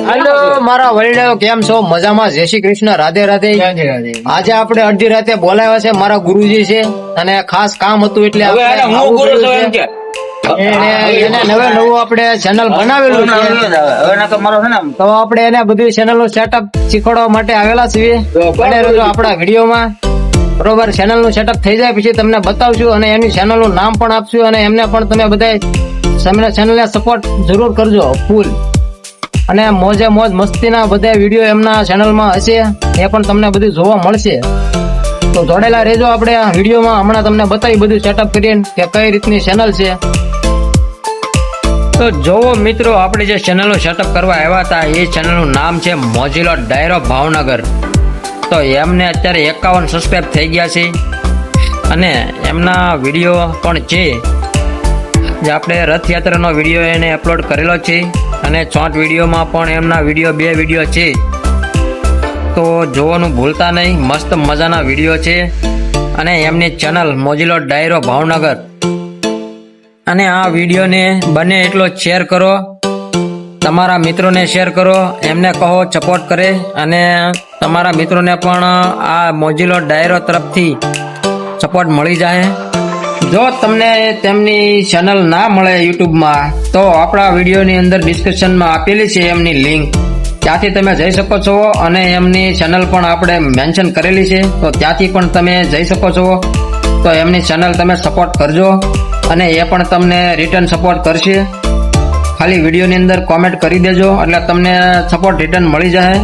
હાલો મારા વડીલો કેમ છો? મજામાં? જય શ્રી કૃષ્ણ, રાધે રાધે. આજે આપણે અડધી રાતે બોલાવ્યા છે, મારા ગુરુજી છે અને ખાસ કામ હતું એટલે એને નવે નવું આપણે ચેનલ બનાવેલું છે, તો આપણે એને બધું ચેનલ નું સેટઅપ શીખવાડવા માટે આવેલા છીએ. બને રહેજો આપણા વિડીયોમાં. બરોબર, ચેનલ નું સેટઅપ થઈ જાય પછી તમને બતાવશું અને એની ચેનલ નું નામ પણ આપશું અને એમને પણ તમે બધા ચેનલ ને સપોર્ટ જરૂર કરજો ફૂલ. અને મોજે મોજ મસ્તીના બધા વિડીયો એમના ચેનલમાં હશે, એ પણ તમને બધું જોવા મળશે. તો જોડેલા રહેજો આપણે આ વિડીયોમાં. હમણાં તમને બતાવી બધું સેટઅપ કરીને કે કઈ રીતની ચેનલ છે. તો જોવો મિત્રો, આપણે જે ચેનલનું સેટઅપ કરવા આવ્યા હતા એ ચેનલનું નામ છે મોજીલો ડાયરો ભાવનગર. તો એમને અત્યારે 51 સબસ્ક્રાઇબ થઈ ગયા છે અને એમના વિડીયો પણ છે, જે આપણે રથયાત્રાનો વિડીયો એને અપલોડ કરેલો છે અને શોર્ટ વિડીયોમાં પણ એમના વિડીયો 2 વિડીયો છે. તો જોવાનું ભૂલતા નહીં, મસ્ત મજાના વિડીયો છે. અને એમની ચેનલ મોજીલો ડાયરો ભાવનગર. અને આ વિડીયોને બને એટલો શેર કરો, તમારા મિત્રોને શેર કરો, એમને કહો સપોર્ટ કરે અને તમારા મિત્રોને પણ આ મોજીલો ડાયરો તરફથી સપોર્ટ મળી જાય. જો તમને તેમની ચેનલ ના મળે યુટ્યુબમાં, તો આપણા વિડીયોની અંદર ડિસ્ક્રિપ્શનમાં આપેલી છે એમની લિંક, ત્યાંથી તમે જઈ શકો છો. અને એમની ચેનલ પણ આપણે મેન્શન કરેલી છે, તો ત્યાંથી પણ તમે જઈ શકો છો. તો એમની ચેનલ તમે સપોર્ટ કરજો અને એ પણ તમને રિટર્ન સપોર્ટ કરશે. ખાલી વિડીયોની અંદર કોમેન્ટ કરી દેજો એટલે તમને સપોર્ટ રિટર્ન મળી જાય.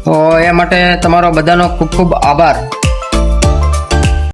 તો એ માટે તમારો બધાનો ખૂબ ખૂબ આભાર.